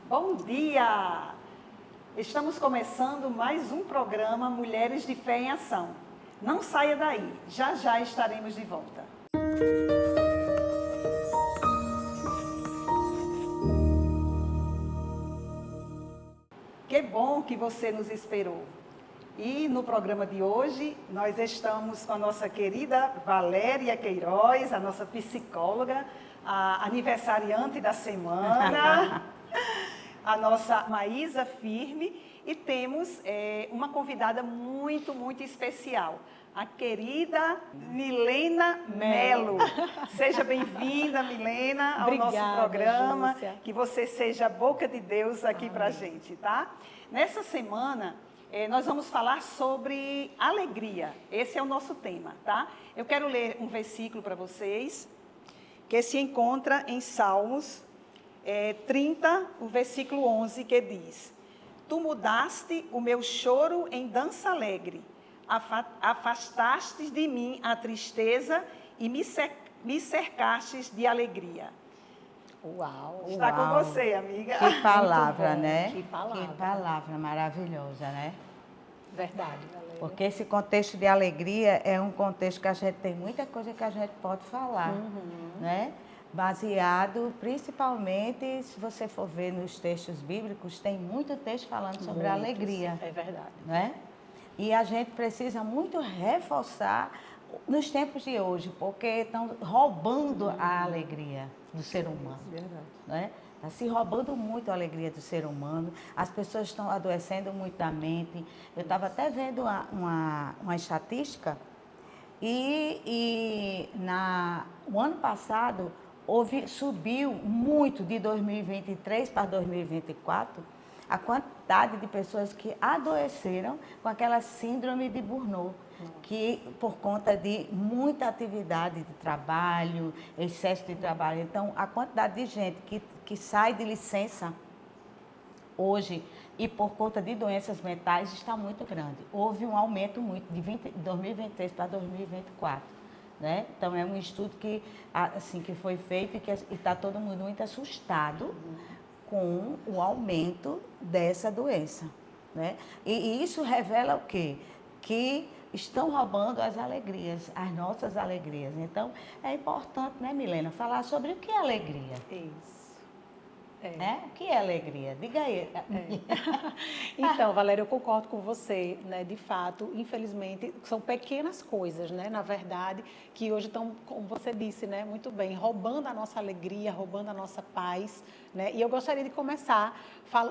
Bom dia! Estamos começando mais um programa Mulheres de Fé em Ação. Não saia daí, já já estaremos de volta. Que bom que você nos esperou. E no programa de hoje, nós estamos com a nossa querida Valéria Queiroz, a nossa psicóloga, a aniversariante da semana, a nossa Maísa Firme, e temos uma convidada muito, muito especial, a querida Milena Melo. Seja bem-vinda, Milena, ao nosso programa. Júcia. Que você seja a boca de Deus aqui para a gente, tá? Nessa semana, nós vamos falar sobre alegria. Esse é o nosso tema, tá? Eu quero ler um versículo para vocês, que se encontra em Salmos 30, o versículo 11, que diz: Tu mudaste o meu choro em dança alegre, afastaste de mim a tristeza e me cercastes de alegria. Uau! Está com você, amiga. Que palavra, né? Que palavra. Que palavra maravilhosa, né? Verdade, Valéria. Porque esse contexto de alegria é um contexto que a gente tem muita coisa que a gente pode falar, né? Baseado, principalmente, se você for ver nos textos bíblicos, tem muito texto falando sobre a alegria, É verdade. né? E a gente precisa muito reforçar nos tempos de hoje, porque estão roubando a alegria do ser humano. Verdade. Né? Está se roubando muito a alegria do ser humano, as pessoas estão adoecendo muito da mente. Eu estava até vendo uma estatística o ano passado subiu muito de 2023 para 2024 a quantidade de pessoas que adoeceram com aquela síndrome de Burnout, que por conta de muita atividade de trabalho, excesso de trabalho. Então, a quantidade de gente que sai de licença hoje e por conta de doenças mentais está muito grande. Houve um aumento muito de 2023 para 2024. Né? Então, é um estudo que foi feito e está todo mundo muito assustado com o aumento dessa doença, né? E isso revela o quê? Que estão roubando as alegrias, as nossas alegrias. Então, é importante, né, Milena, falar sobre o que é alegria. Isso. Né? O que é alegria? Diga aí. Então, Valéria, eu concordo com você, né? De fato, infelizmente, são pequenas coisas, né? Na verdade, que hoje estão, como você disse, né? Muito bem, roubando a nossa alegria, roubando a nossa paz, né? E eu gostaria de começar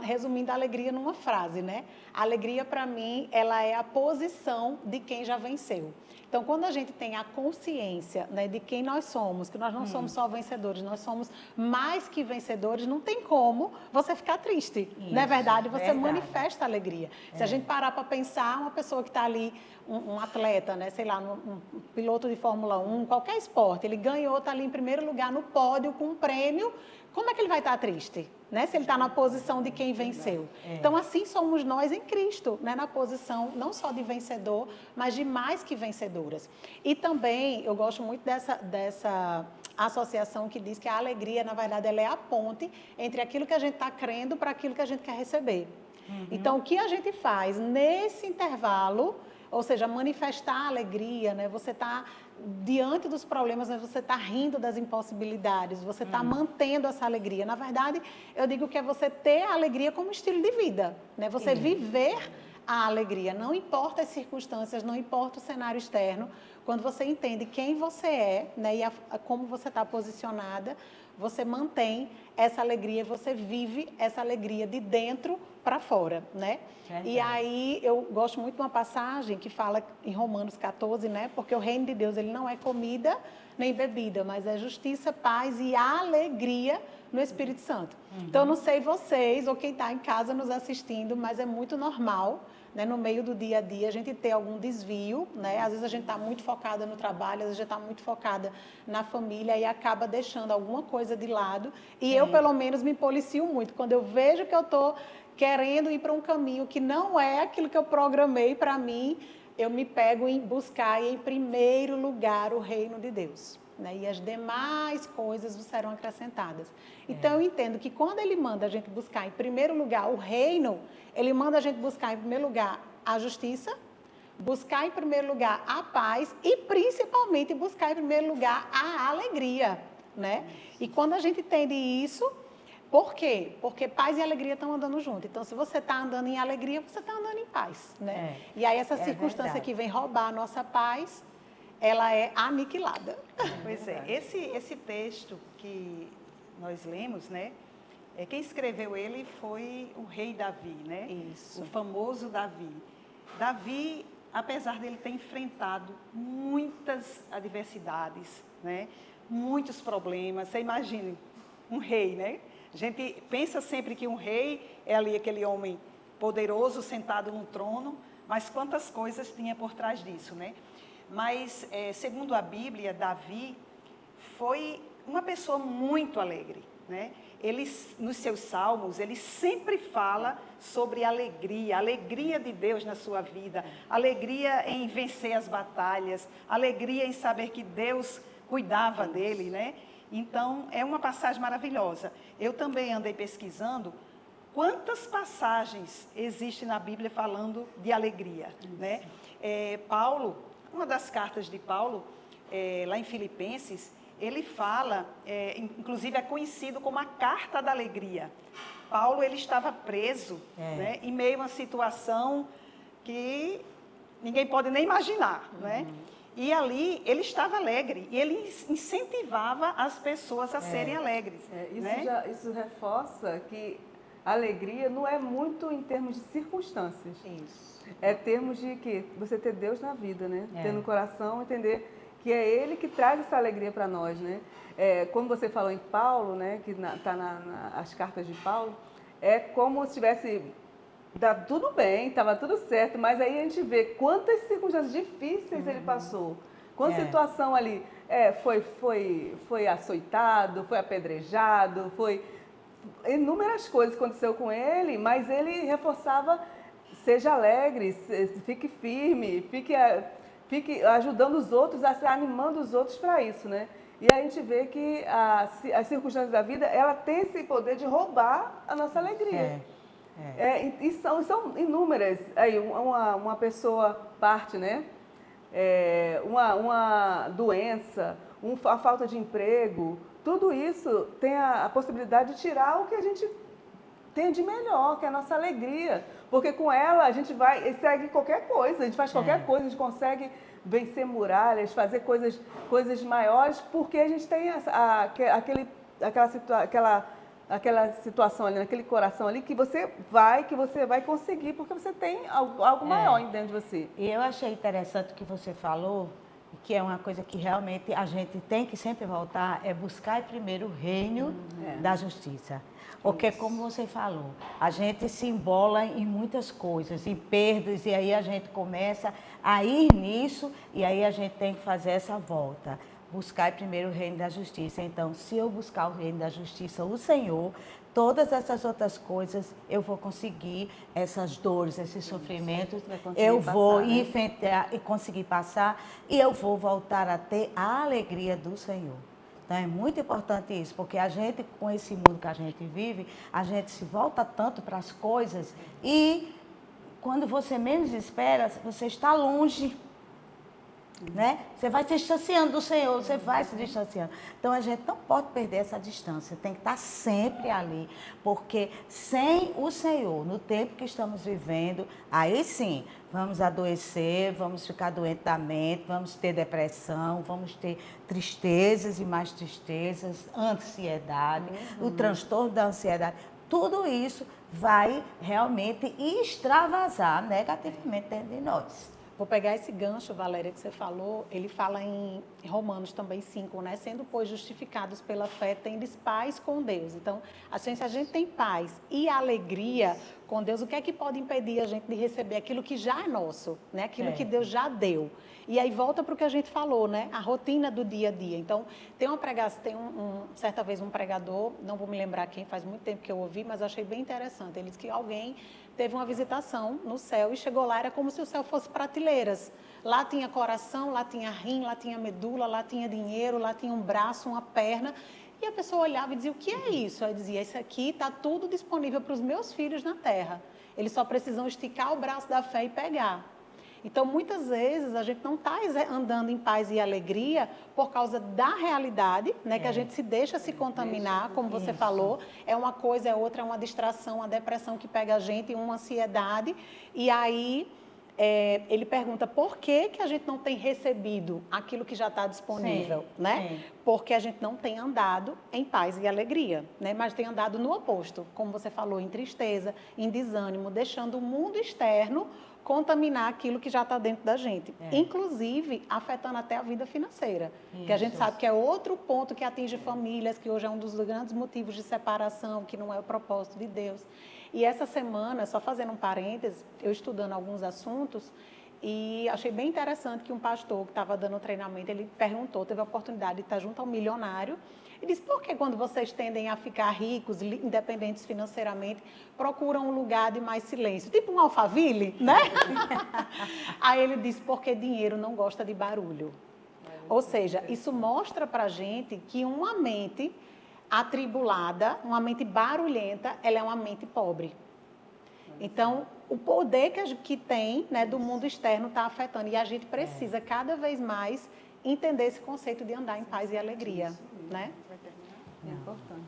resumindo a alegria numa frase, né? A alegria, para mim, ela é a posição de quem já venceu. Então, quando a gente tem a consciência, né, de quem nós somos, que nós não somos só vencedores, nós somos mais que vencedores, não tem como você ficar triste. Isso, não é verdade? Você verdade. manifesta alegria. Se a gente parar para pensar, uma pessoa que está ali, um atleta, né, sei lá, um piloto de Fórmula 1, qualquer esporte, ele ganhou, está ali em primeiro lugar no pódio com um prêmio, como é que ele vai estar triste? Né? Se ele está na posição de quem venceu. Então, assim somos nós em Cristo, né? Na posição não só de vencedor, mas de mais que vencedoras. E também, eu gosto muito dessa associação que diz que a alegria, na verdade, ela é a ponte entre aquilo que a gente está crendo para aquilo que a gente quer receber. Então, o que a gente faz nesse intervalo, ou seja, manifestar a alegria, né? Você está diante dos problemas, mas você está rindo das impossibilidades, você está mantendo essa alegria. Na verdade, eu digo que é você ter a alegria como estilo de vida, né? Você viver a alegria, não importa as circunstâncias, não importa o cenário externo, quando você entende quem você é, né? E como você está posicionada, você mantém essa alegria, você vive essa alegria de dentro para fora, né? E aí eu gosto muito de uma passagem que fala em Romanos 14, né? Porque o reino de Deus, ele não é comida nem bebida, mas é justiça, paz e alegria no Espírito Santo. Então, eu não sei vocês ou quem está em casa nos assistindo, mas é muito normal, né, no meio do dia a dia, a gente ter algum desvio, né? Às vezes a gente está muito focada no trabalho, às vezes a gente está muito focada na família e acaba deixando alguma coisa de lado. E eu, pelo menos, me policio muito. Quando eu vejo que eu estou querendo ir para um caminho que não é aquilo que eu programei para mim, eu me pego em buscar, em primeiro lugar, o reino de Deus. né? E as demais coisas vos serão acrescentadas. Então, eu entendo que quando ele manda a gente buscar, em primeiro lugar, o reino, ele manda a gente buscar, em primeiro lugar, a justiça, buscar, em primeiro lugar, a paz e, principalmente, buscar, em primeiro lugar, a alegria, né? E quando a gente entende isso, por quê? Porque paz e alegria estão andando junto. Então, se você está andando em alegria, você está andando em paz, né? E aí, essa circunstância verdade. que vem roubar a nossa paz, ela é aniquilada. Pois é, esse texto que nós lemos, né? Quem escreveu ele foi o rei Davi, né? Isso. O famoso Davi. Davi, apesar dele ter enfrentado muitas adversidades, né? Muitos problemas. Você imagine um rei, né? A gente pensa sempre que um rei é ali aquele homem poderoso sentado num trono, mas quantas coisas tinha por trás disso, né? Mas, segundo a Bíblia, Davi foi uma pessoa muito alegre, né? Ele, nos seus salmos, ele sempre fala sobre alegria, a alegria de Deus na sua vida, alegria em vencer as batalhas, alegria em saber que Deus cuidava dele, né? Então, é uma passagem maravilhosa. Eu também andei pesquisando quantas passagens existem na Bíblia falando de alegria, né? Paulo, uma das cartas de Paulo, lá em Filipenses, ele fala, inclusive é conhecido como a carta da alegria. Paulo, ele estava preso, né, em meio a uma situação que ninguém pode nem imaginar, né? E ali ele estava alegre e ele incentivava as pessoas a serem alegres. Isso reforça que a alegria não é muito em termos de circunstâncias. Isso. É termos de que você ter Deus na vida, né? Ter no coração, entender que é Ele que traz essa alegria para nós, né? Como você falou em Paulo, né? Que está nas cartas de Paulo, é como se tivesse dado tudo bem, estava tudo certo, mas aí a gente vê quantas circunstâncias difíceis ele passou. Quanta situação ali foi açoitado, foi apedrejado, foi inúmeras coisas aconteceu com ele, mas ele reforçava: seja alegre, fique firme, fique ajudando os outros, animando os outros para isso, né? E a gente vê que as circunstâncias da vida, ela tem esse poder de roubar a nossa alegria. E são inúmeras. Aí uma pessoa parte, né? Uma doença, a falta de emprego, tudo isso tem a possibilidade de tirar o que a gente tem de melhor, que é a nossa alegria. Porque com ela a gente segue qualquer coisa, a gente faz qualquer coisa, a gente consegue vencer muralhas, fazer coisas maiores, porque a gente tem aquela situação ali, naquele coração ali, que você vai conseguir, porque você tem algo maior dentro de você. E eu achei interessante o que você falou, que é uma coisa que realmente a gente tem que sempre voltar, é buscar primeiro o reino da justiça. Porque, como você falou, a gente se embola em muitas coisas, em perdas, e aí a gente começa a ir nisso, e aí a gente tem que fazer essa volta. Buscar primeiro o reino da justiça. Então, se eu buscar o reino da justiça, o Senhor, todas essas outras coisas, eu vou conseguir essas dores, esses sofrimentos, eu vou enfrentar e conseguir passar, e eu vou voltar a ter a alegria do Senhor. Então, é muito importante isso, porque a gente, com esse mundo que a gente vive, a gente se volta tanto para as coisas e, quando você menos espera, você está longe, né? Você vai se distanciando do Senhor, você vai se distanciando. Então, a gente não pode perder essa distância, tem que estar sempre ali, porque sem o Senhor, no tempo que estamos vivendo, aí sim, vamos adoecer, vamos ficar doentes da mente, vamos ter depressão, vamos ter tristezas e mais tristezas, ansiedade, o transtorno da ansiedade. Tudo isso vai realmente extravasar negativamente dentro de nós. Vou pegar esse gancho, Valéria, que você falou. Ele fala em Romanos também 5, né? Sendo, pois, justificados pela fé, tendes paz com Deus. Então, se a gente tem paz e alegria com Deus, o que é que pode impedir a gente de receber aquilo que já é nosso, né? Aquilo que Deus já deu. E aí volta para o que a gente falou, né? A rotina do dia a dia. Então, tem uma pregação, certa vez um pregador, não vou me lembrar quem, faz muito tempo que eu ouvi, mas eu achei bem interessante. Ele disse que alguém teve uma visitação no céu e chegou lá, era como se o céu fosse prateleiras. Lá tinha coração, lá tinha rim, lá tinha medula, cédula, lá tinha dinheiro, lá tinha um braço, uma perna. E a pessoa olhava e dizia, o que é isso? Aí dizia, isso aqui está tudo disponível para os meus filhos na terra. Eles só precisam esticar o braço da fé e pegar. Então, muitas vezes, a gente não está andando em paz e alegria por causa da realidade, né? Que a gente se deixa se contaminar, como você falou. É uma coisa, é outra, é uma distração, uma depressão que pega a gente, uma ansiedade. E aí, ele pergunta por que a gente não tem recebido aquilo que já está disponível, né? Sim. Porque a gente não tem andado em paz e alegria, né? Mas tem andado no oposto, como você falou, em tristeza, em desânimo, deixando o mundo externo contaminar aquilo que já está dentro da gente, inclusive afetando até a vida financeira, que a gente sabe que é outro ponto que atinge famílias, que hoje é um dos grandes motivos de separação, que não é o propósito de Deus. E essa semana, só fazendo um parênteses, eu estudando alguns assuntos, e achei bem interessante que um pastor que estava dando treinamento, ele perguntou, teve a oportunidade de estar junto ao milionário, e disse, por que quando vocês tendem a ficar ricos, independentes financeiramente, procuram um lugar de mais silêncio? Tipo um Alphaville, né? Aí ele disse, porque dinheiro não gosta de barulho. Ou seja, isso mostra pra gente que uma mente atribulada, uma mente barulhenta, ela é uma mente pobre. Então, o poder que tem, né, do mundo externo está afetando. E a gente precisa cada vez mais entender esse conceito de andar em paz e alegria, né? É importante.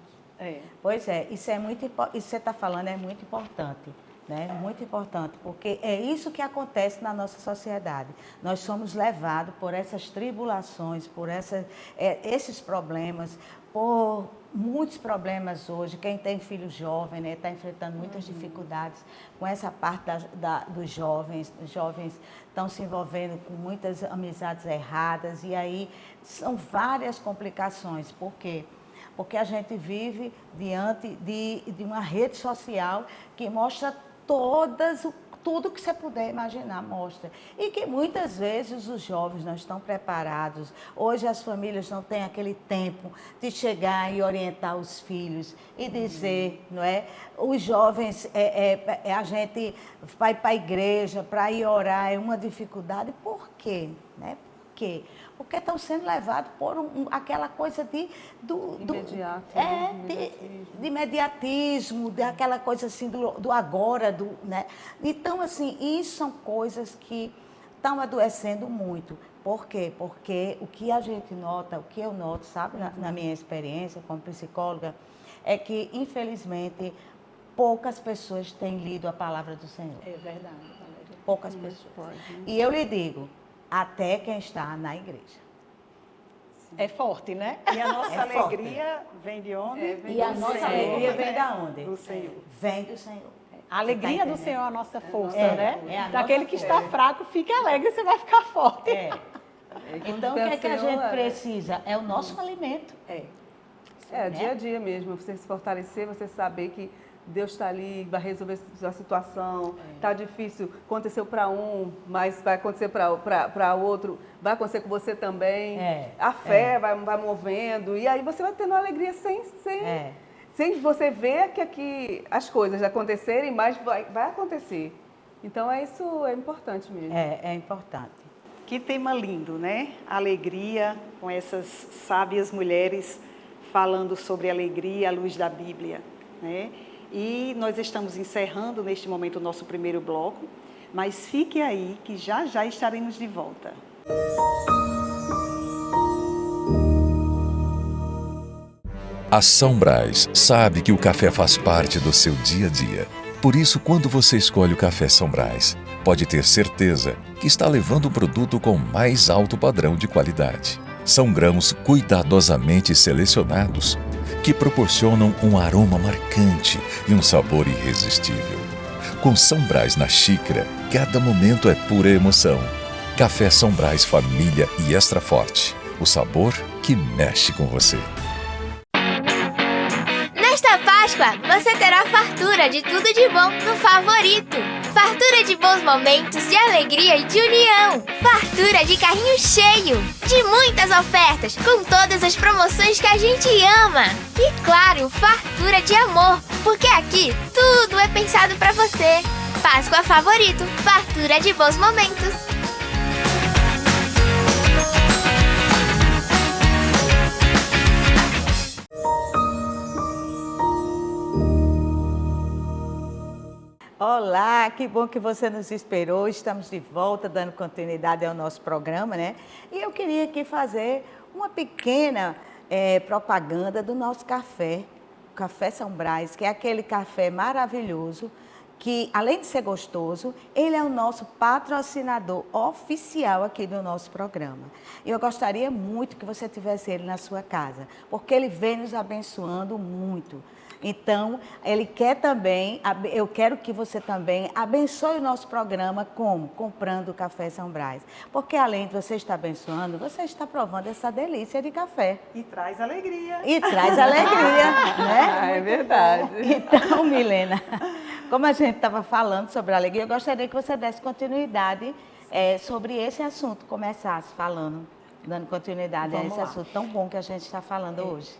Pois é, isso que você está falando é muito importante, né? Muito importante, porque é isso que acontece na nossa sociedade. Nós somos levados por essas tribulações, por esses problemas, por muitos problemas hoje. Quem tem filho jovem, né, está enfrentando muitas dificuldades com essa parte dos jovens. Os jovens estão se envolvendo com muitas amizades erradas e aí são várias complicações. Por quê? Porque a gente vive diante de uma rede social que mostra tudo que você puder imaginar, mostra. E que muitas vezes os jovens não estão preparados. Hoje as famílias não têm aquele tempo de chegar e orientar os filhos e dizer, não é? Os jovens, a gente vai para a igreja para ir orar, é uma dificuldade. Por quê? Né? Por quê? Porque estão sendo levados por aquela coisa de imediatismo, daquela coisa assim do agora, né? Então, assim, isso são coisas que estão adoecendo muito. Por quê? Porque o que a gente nota, o que eu noto, sabe, na minha experiência como psicóloga, é que, infelizmente, poucas pessoas têm lido a palavra do Senhor. É verdade, Valéria. Poucas pessoas. E eu lhe digo, até quem está na igreja. É forte, né? E a nossa alegria vem de onde? E a nossa alegria vem da onde? Do Senhor. Vem do Senhor. A alegria do Senhor é a nossa força, né? É Daquele que está fraco, fique alegre, você vai ficar forte. Então, o que é que a gente precisa? É o nosso alimento. Dia a dia mesmo, você se fortalecer, você saber que Deus está ali, vai resolver a situação, está difícil, aconteceu para um, mas vai acontecer para outro, vai acontecer com você também. A fé vai movendo, e aí você vai tendo alegria sem você ver que aqui as coisas acontecerem, mas vai acontecer. Então, isso é importante mesmo. É importante. Que tema lindo, né? Alegria, com essas sábias mulheres falando sobre alegria à luz da Bíblia, né? E nós estamos encerrando neste momento o nosso primeiro bloco, mas fique aí que já já estaremos de volta. A São Brás sabe que o café faz parte do seu dia a dia. Por isso, quando você escolhe o Café São Brás, pode ter certeza que está levando um produto com mais alto padrão de qualidade. São grãos cuidadosamente selecionados que proporcionam um aroma marcante e um sabor irresistível. Com São Brás na xícara, cada momento é pura emoção. Café São Brás Família e Extra Forte. O sabor que mexe com você. Nesta Páscoa, você terá fartura de tudo de bom no Favorito. Fartura de bons momentos, de alegria e de união. Fartura de carrinho cheio, de muitas ofertas, com todas as promoções que a gente ama. E claro, fartura de amor, porque aqui tudo é pensado pra você. Páscoa Favorito, fartura de bons momentos. Olá, que bom que você nos esperou. Estamos de volta, dando continuidade ao nosso programa, né? E eu queria aqui fazer uma pequena propaganda do nosso café, o Café São Brás, que é aquele café maravilhoso, que além de ser gostoso, ele é o nosso patrocinador oficial aqui do nosso programa. E eu gostaria muito que você tivesse ele na sua casa, porque ele vem nos abençoando muito. Então, ele quer também, eu quero que você também abençoe o nosso programa como? Comprando o Café São Brás. Porque além de você estar abençoando, você está provando essa delícia de café. E traz alegria. E traz alegria, né? É verdade. Então, Milena, como a gente estava falando sobre a alegria, eu gostaria que você desse continuidade sobre esse assunto, começasse falando, dando continuidade a esse assunto tão bom que a gente está falando hoje.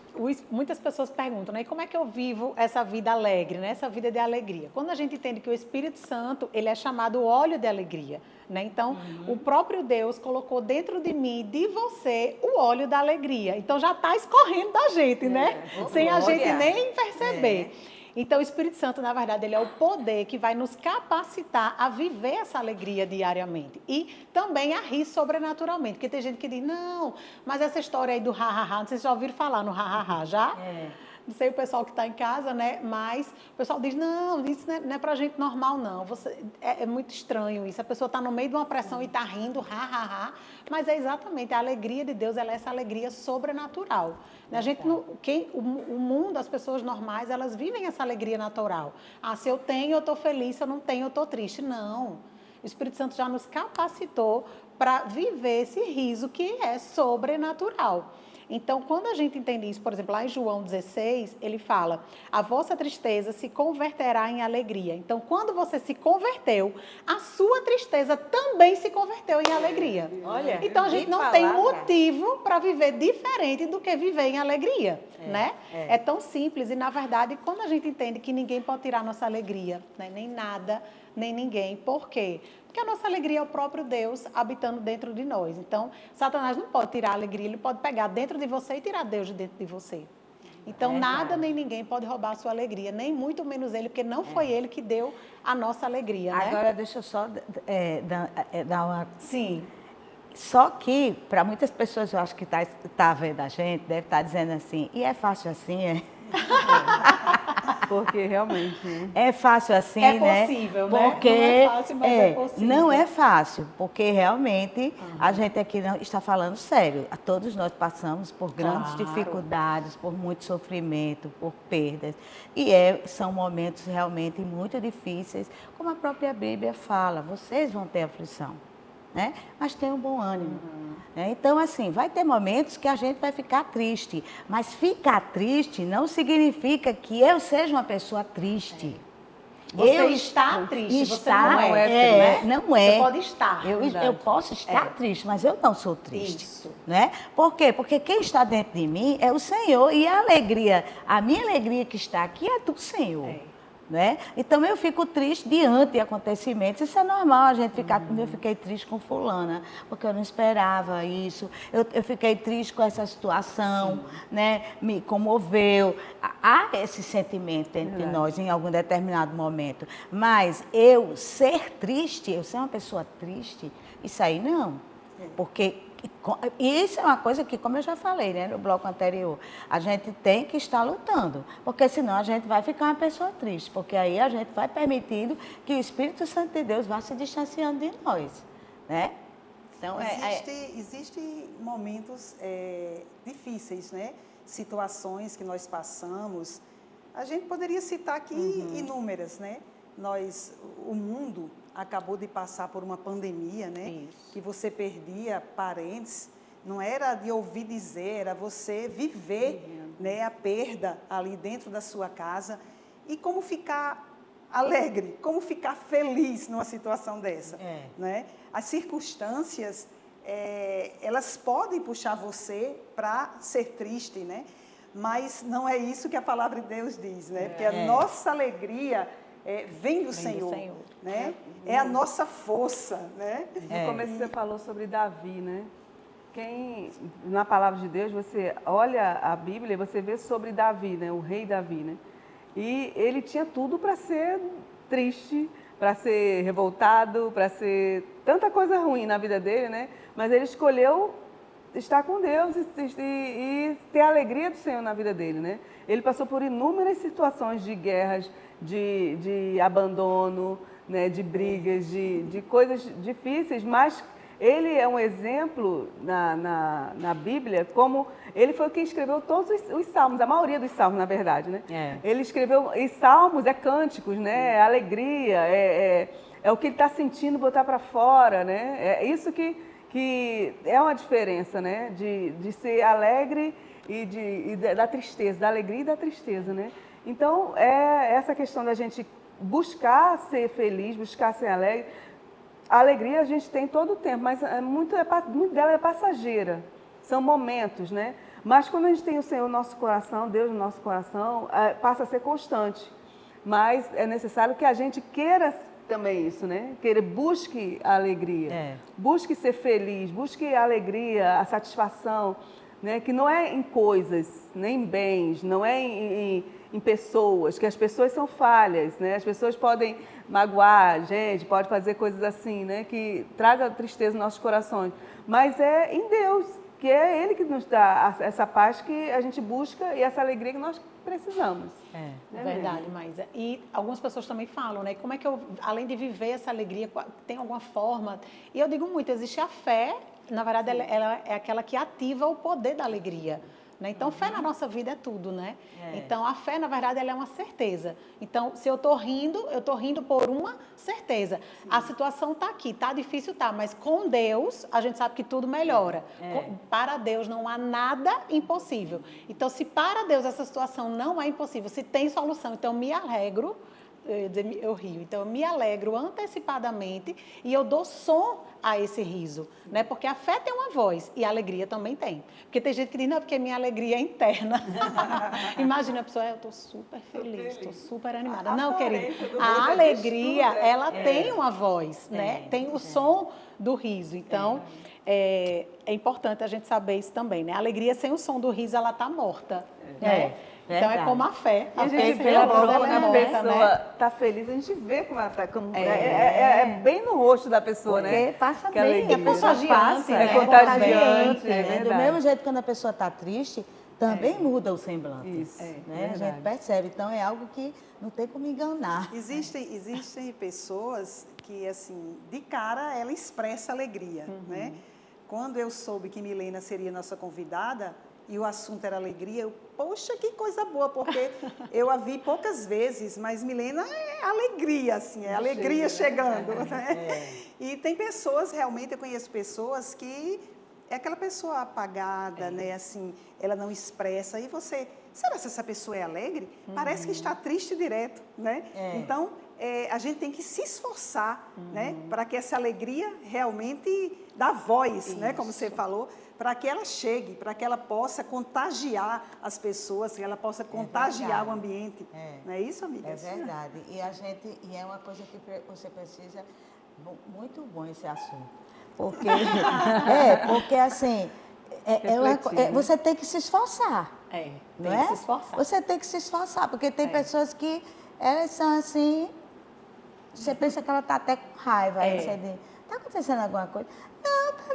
Muitas pessoas perguntam, né? Como é que eu vivo essa vida alegre, né? Essa vida de alegria? Quando a gente entende que o Espírito Santo, ele é chamado óleo de alegria, né? Então, o próprio Deus colocou dentro de mim, de você, o óleo da alegria. Então, já está escorrendo da gente, né? Sem a gente nem perceber. Então, o Espírito Santo, na verdade, ele é o poder que vai nos capacitar a viver essa alegria diariamente. E também a rir sobrenaturalmente. Porque tem gente que diz, não, mas essa história aí do ha-ha-ha, não sei se já ouviram falar no ha-ha-ha, já? Não sei o pessoal que está em casa, né? Mas o pessoal diz, não, isso não é pra gente normal, não. É muito estranho isso. A pessoa está no meio de uma pressão e está rindo, ha-ha-ha. Mas é exatamente, a alegria de Deus, ela é essa alegria sobrenatural. A gente, o mundo, as pessoas normais, elas vivem essa alegria natural. Ah, se eu tenho, eu estou feliz, se eu não tenho, eu estou triste. Não. O Espírito Santo já nos capacitou para viver esse riso que é sobrenatural. Então, quando a gente entende isso, por exemplo, lá em João 16, ele fala, a vossa tristeza se converterá em alegria. Então, quando você se converteu, a sua tristeza também se converteu em alegria. Olha, então, a gente não tem motivo para viver diferente do que viver em alegria, né? É tão simples e, na verdade, quando a gente entende que ninguém pode tirar nossa alegria, né? Nem nada, nem ninguém. Por quê? Porque a nossa alegria é o próprio Deus habitando dentro de nós. Então, Satanás não pode tirar a alegria, ele pode pegar dentro de você e tirar Deus de dentro de você. Então, nada nem ninguém pode roubar a sua alegria, nem muito menos ele, porque não foi ele que deu a nossa alegria, né? Agora, deixa eu só dar uma... Sim. Só que, para muitas pessoas, eu acho que tá vendo a gente, deve estar dizendo assim, e é fácil assim, é? Porque realmente, né? É fácil assim, né? É possível, né? Porque não é fácil, mas é possível. Não é fácil, porque realmente a gente aqui não está falando sério. Todos nós passamos por grandes dificuldades, por muito sofrimento, por perdas. E são momentos realmente muito difíceis, como a própria Bíblia fala, vocês vão ter aflição. Né? Mas tem um bom ânimo. Né? Então, assim, vai ter momentos que a gente vai ficar triste. Mas ficar triste não significa que eu seja uma pessoa triste. Você está triste, você não é. Não é. Você pode estar. Eu posso estar triste, mas eu não sou triste. Isso. Né? Por quê? Porque quem está dentro de mim é o Senhor. E a alegria, a minha alegria que está aqui é do Senhor. Né? Então eu fico triste diante de acontecimentos, isso é normal a gente ficar, eu fiquei triste com fulana, porque eu não esperava isso, eu fiquei triste com essa situação, né? Me comoveu, há esse sentimento entre nós em algum determinado momento, mas eu ser triste, eu ser uma pessoa triste, isso aí não, porque isso é uma coisa que, como eu já falei, né, no bloco anterior, a gente tem que estar lutando, porque senão a gente vai ficar uma pessoa triste, porque aí a gente vai permitindo que o Espírito Santo de Deus vá se distanciando de nós, né? Então, Existem momentos difíceis, né? Situações que nós passamos. A gente poderia citar aqui inúmeras, né? O mundo acabou de passar por uma pandemia, né? Isso. Que você perdia parentes, não era de ouvir dizer, era você viver, né, a perda ali dentro da sua casa. E como ficar alegre, como ficar feliz numa situação dessa, né? As circunstâncias, elas podem puxar você para ser triste, né? Mas não é isso que a palavra de Deus diz, né? Porque a nossa alegria vem do Senhor, né? É a nossa força, né? No começo você falou sobre Davi, né? Na palavra de Deus, você olha a Bíblia e você vê sobre Davi, né? O rei Davi, né? E ele tinha tudo para ser triste, para ser revoltado, para ser tanta coisa ruim na vida dele, né? Mas ele escolheu estar com Deus e ter a alegria do Senhor na vida dele, né? Ele passou por inúmeras situações de guerras, de abandono, né? De brigas, de coisas difíceis, mas ele é um exemplo na Bíblia, como ele foi quem escreveu todos os salmos, a maioria dos salmos, na verdade, né? Ele escreveu, e salmos é cânticos, né? É alegria, é o que ele está sentindo botar para fora, né? É isso que é uma diferença, né? De ser alegre e da tristeza, da alegria e da tristeza, né? Então, é essa questão da gente buscar ser feliz, buscar ser alegre. A alegria a gente tem todo o tempo, mas muito dela é passageira. São momentos, né? Mas quando a gente tem o Senhor no nosso coração, Deus no nosso coração, passa a ser constante. Mas é necessário que a gente queira também isso, né? Busque a alegria, busque ser feliz, busque a alegria, a satisfação, né? Que não é em coisas, nem em bens, não é em pessoas, que as pessoas são falhas, né? As pessoas podem magoar a gente, pode fazer coisas assim, né? Que traga tristeza nos nossos corações, mas é em Deus, que é Ele que nos dá essa paz que a gente busca e essa alegria que nós precisamos. É verdade, Maísa. E algumas pessoas também falam, né? Como é que eu, além de viver essa alegria, tem alguma forma? E eu digo muito, existe a fé, na verdade ela é aquela que ativa o poder da alegria. Né? Então, fé na nossa vida é tudo, né? Então, a fé, na verdade, ela é uma certeza. Então, se eu estou rindo por uma certeza. Sim. A situação está aqui, está difícil, tá, mas com Deus, a gente sabe que tudo melhora. Para Deus não há nada impossível. Então, se para Deus essa situação não é impossível, se tem solução, então me alegro, eu rio. Então, eu me alegro antecipadamente e eu dou som a esse riso, né? Porque a fé tem uma voz e a alegria também tem. Porque tem gente que diz, não, porque minha alegria é interna. Imagina a pessoa, eu estou super feliz, estou super animada. Não, querida, a alegria, ela tem uma voz, né? Tem o som do riso. Então, é importante a gente saber isso também, né? A alegria sem o som do riso, ela está morta, né? Então, é como a fé. A gente vê quando a pessoa está feliz, a gente vê como ela está. É bem no rosto da pessoa, né? Porque passa que bem, é contagiante. É contagiante, do mesmo jeito que quando a pessoa está triste, também muda o semblante. Isso, né? A gente percebe. Então, é algo que não tem como enganar. Existem pessoas que, assim, de cara, ela expressa alegria, né? Quando eu soube que Milena seria nossa convidada, e o assunto era alegria, poxa, que coisa boa, porque eu a vi poucas vezes, mas Milena é alegria, assim, é alegria chegando, né? E tem pessoas, realmente, eu conheço pessoas que é aquela pessoa apagada, né, assim, ela não expressa, e você, será que essa pessoa é alegre? Parece que está triste direto, né? Então, a gente tem que se esforçar, né, para que essa alegria realmente dá voz, né, como você falou, para que ela chegue, para que ela possa contagiar as pessoas, que ela possa contagiar o ambiente. Não é isso, amiga? É verdade. E é uma coisa que você precisa, muito bom esse assunto. Porque, porque assim, você tem que se esforçar. Não é? Se esforçar. Você tem que se esforçar, porque tem pessoas que, elas são assim, você pensa que ela está até com raiva, aí você diz, está acontecendo alguma coisa?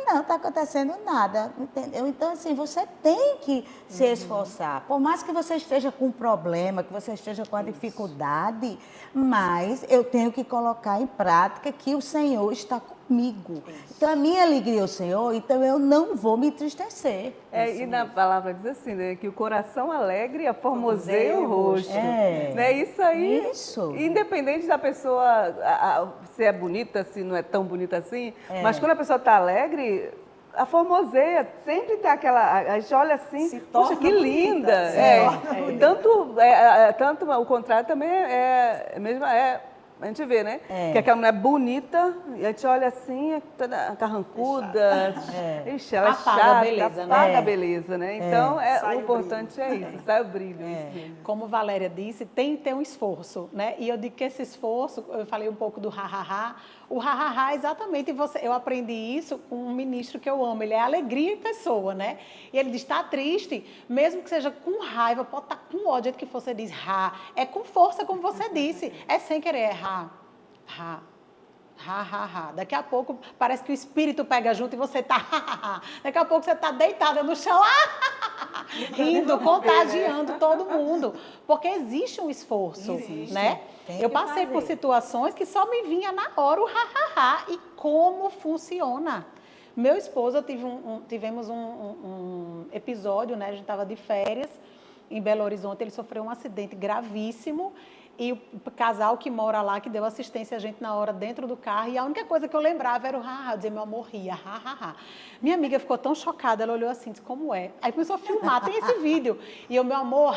Não está acontecendo nada, entendeu? Então, assim, você tem que se esforçar. Por mais que você esteja com um problema, que você esteja com a dificuldade, mas eu tenho que colocar em prática que o Senhor está comigo. Então, a minha alegria é o Senhor, então eu não vou me entristecer. E na palavra diz assim, né, que o coração alegre aformoseia o rosto. Né? Isso aí, independente da pessoa se é bonita, se não é tão bonita assim, mas quando a pessoa está alegre, a formoseia sempre tem aquela, a gente olha assim, poxa, que linda. Tanto o contrário também a gente vê, né? Que aquela mulher bonita, e a gente olha assim, toda carrancuda, ixi, ela é chata, apaga a beleza, né? Então, o importante é isso, sai o brilho. Como Valéria disse, tem que ter um esforço, né? E eu digo que esse esforço, eu falei um pouco do ha-ha-ha, o ha-ha-ha, exatamente, eu aprendi isso com um ministro que eu amo, ele é alegria em pessoa, né? E ele diz, está triste, mesmo que seja com raiva, pode estar com ódio, do que você diz, é com força, como você disse, é sem querer, Daqui a pouco parece que o espírito pega junto e você tá daqui a pouco você tá deitada no chão, rindo, contagiando todo mundo, porque existe um esforço, né? Eu passei por situações que só me vinha na hora o e como funciona. Meu esposo, tivemos um episódio, né? A gente estava de férias em Belo Horizonte, ele sofreu um acidente gravíssimo. E o casal que mora lá, que deu assistência a gente na hora dentro do carro, e a única coisa que eu lembrava era o eu dizia, meu amor, ria, Minha amiga ficou tão chocada, ela olhou assim, disse, como é? Aí começou a filmar, tem esse vídeo. E eu, meu amor,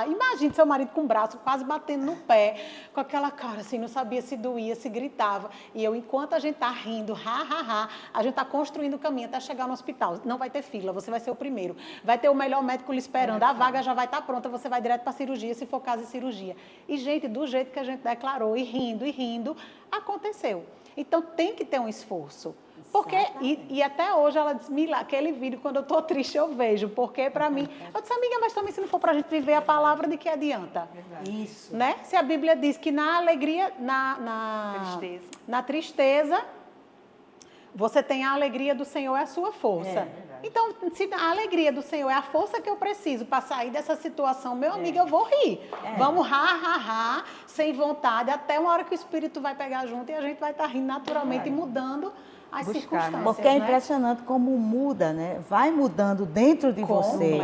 Imagine seu marido com o braço quase batendo no pé, com aquela cara assim, não sabia se doía, se gritava. E eu, enquanto a gente tá rindo, a gente tá construindo o caminho até chegar no hospital. Não vai ter fila, você vai ser o primeiro. Vai ter o melhor médico lhe esperando, a vaga já vai estar pronta, você vai direto para cirurgia, se for caso de cirurgia. E, gente, do jeito que a gente declarou, e rindo, aconteceu. Então, tem que ter um esforço. Porque, e até hoje ela diz, Mila, aquele vídeo, quando eu estou triste, eu vejo. Porque, para mim, eu disse, amiga, mas também se não for para a gente viver a palavra, de que adianta? Isso. Né? Se a Bíblia diz que na alegria, na tristeza, você tem a alegria do Senhor, é a sua força. Então, se a alegria do Senhor é a força que eu preciso para sair dessa situação, meu amigo, eu vou rir. Vamos sem vontade, até uma hora que o Espírito vai pegar junto e a gente vai estar rindo naturalmente e mudando as circunstâncias. Porque é impressionante como muda, né? Vai mudando dentro de você.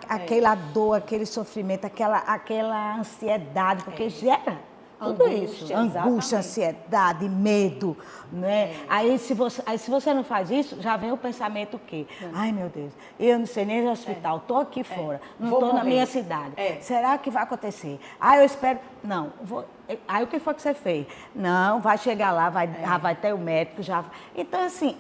Aquela dor, aquele sofrimento, aquela ansiedade, porque gera tudo isso. Angústia, ansiedade, medo, né? Aí se você não faz isso, já vem o pensamento o quê? Ai, meu Deus, eu não sei nem no hospital, estou aqui fora, não estou na minha cidade. Será que vai acontecer? Eu espero... Não, aí o que foi que você fez? Não, vai chegar lá, vai ter o médico, já... Então, assim,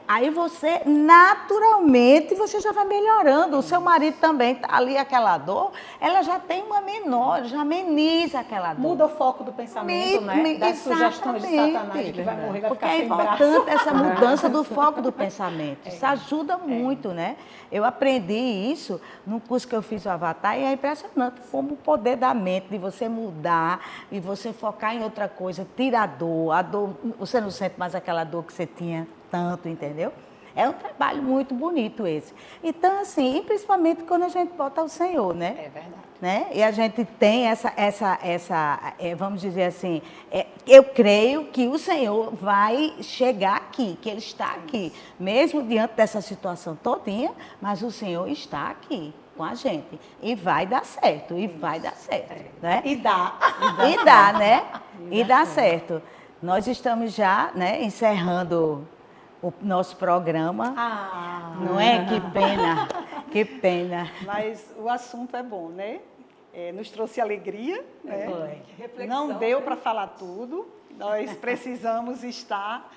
aí você, naturalmente, você já vai melhorando. O seu marido também, tá ali aquela dor, ela já tem uma menor, já ameniza aquela dor. Muda o foco do pensamento, né? Das sugestões de Satanás, que vai morrer, vai porque ficar sem braço. É importante essa mudança do foco do pensamento. Isso ajuda muito, né? Eu aprendi isso no curso que eu fiz o Avatar, e é impressionante como o poder da mente, de você mudar e você focar em outra coisa, tira a dor, você não sente mais aquela dor que você tinha tanto, entendeu? É um trabalho muito bonito esse. Então, assim, e principalmente quando a gente bota o Senhor, né? É verdade. Né? E a gente tem vamos dizer assim, eu creio que o Senhor vai chegar aqui, que Ele está aqui, mesmo diante dessa situação todinha, mas o Senhor está aqui com a gente. E vai dar certo, né? E dá, né? E dá certo. Nós estamos já, né, encerrando o nosso programa. Não é? Que pena. Mas o assunto é bom, né? Nos trouxe alegria, né? Não deu para falar tudo. Nós precisamos estar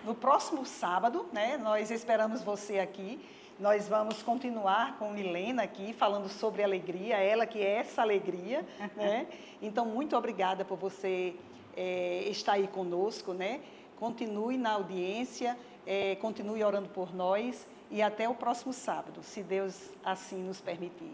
no próximo sábado, né? Nós esperamos você aqui. Nós vamos continuar com Milena aqui, falando sobre alegria, ela que é essa alegria, né? Então, muito obrigada por você estar aí conosco, né? Continue na audiência, continue orando por nós e até o próximo sábado, se Deus assim nos permitir.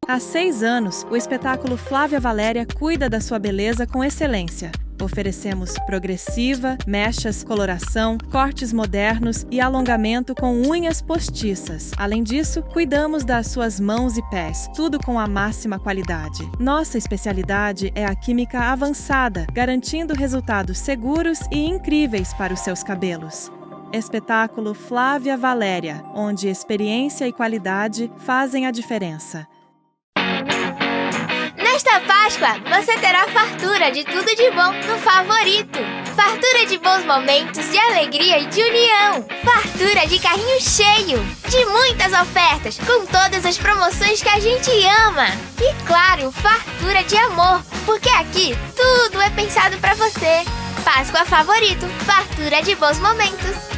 Há 6 anos, o espetáculo Flávia Valéria cuida da sua beleza com excelência. Oferecemos progressiva, mechas, coloração, cortes modernos e alongamento com unhas postiças. Além disso, cuidamos das suas mãos e pés, tudo com a máxima qualidade. Nossa especialidade é a química avançada, garantindo resultados seguros e incríveis para os seus cabelos. Espetáculo Flávia Valéria, onde experiência e qualidade fazem a diferença. Nesta Páscoa, você terá fartura de tudo de bom no Favorito. Fartura de bons momentos, de alegria e de união. Fartura de carrinho cheio, de muitas ofertas, com todas as promoções que a gente ama. E claro, fartura de amor, porque aqui tudo é pensado pra você. Páscoa Favorito, fartura de bons momentos.